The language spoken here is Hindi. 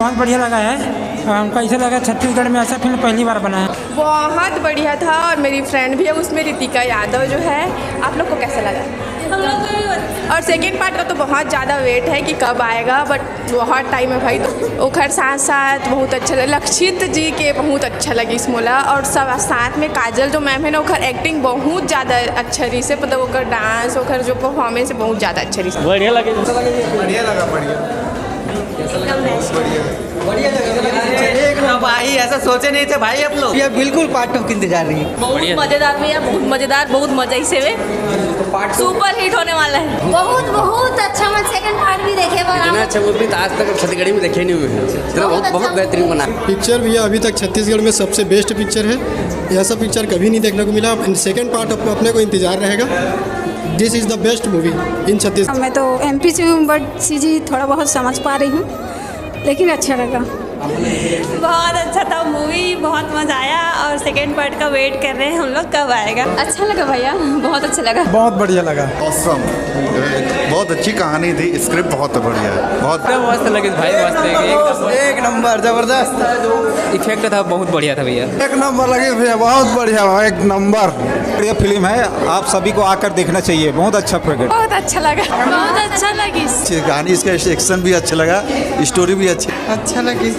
बहुत बढ़िया लगा है। हमको ऐसा लगा छत्तीसगढ़ में ऐसा फिल्म पहली बार बना है। बहुत बढ़िया था और मेरी फ्रेंड भी है उसमें, रितिका यादव जो है। आप लोग को कैसा लगा? और सेकेंड पार्ट का तो बहुत ज़्यादा वेट है कि कब आएगा, बट बहुत टाइम है भाई। तो ओखर साथ साथ बहुत अच्छा लगा, लक्षित जी के बहुत अच्छा लगी इस मोला। और सब साथ में काजल जो मैम है ना, ओखर एक्टिंग बहुत ज़्यादा अच्छा रही से, मतलब ओखर डांस, ओखर जो परफॉर्मेंस है बहुत ज़्यादा अच्छा रही। बढ़िया लगे, बढ़िया लगा, भाई ऐसा सोचे नहीं थे भाई आप लोग। ये बिल्कुल पार्ट 2 की इंतजार रही है। बहुत मजेदार भैया, बहुत मजेदार, बहुत मजा इसे सुपर हिट होने वाला है। बहुत अच्छा। मैं सेकंड पार्ट भी देखे, इतना अच्छा मूवी तो आज तक छत्तीसगढ़ी में देखे नहीं हुए। बहुत बेहतरीन बना पिक्चर भैया अभी तक छत्तीसगढ़ में सबसे बेस्ट पिक्चर है। ऐसा पिक्चर कभी नहीं देखने को मिला। सेकंड पार्ट अपने को इंतजार रहेगा। This is the best movie इन छत्तीसगढ़। मैं तो एमपी से हूँ, बट सीजी थोड़ा बहुत समझ पा रही हूँ, लेकिन अच्छा लगा। बहुत अच्छा था मूवी, बहुत मजा आया। और सेकेंड पार्ट का वेट कर रहे हैं हम लोग कब आएगा। अच्छा लगा भैया, बहुत अच्छा लगा। बहुत बढ़िया लगा। ऑसम, बहुत अच्छी कहानी थी, स्क्रिप्ट बहुत बढ़िया है, बहुत मस्त लगे भाई, मस्त एक नंबर जबरदस्त इफेक्ट था, बहुत बढ़िया था भैया। एक नंबर लगे भैया, बहुत बढ़िया, एक नंबर। बढ़िया फिल्म है, आप सभी को आकर देखना चाहिए। बहुत अच्छा प्रोजेक्ट, बहुत अच्छा लगा, बहुत अच्छा लगी। कहानी, इसका एक्शन भी अच्छा लगा, स्टोरी भी अच्छी अच्छा लगी।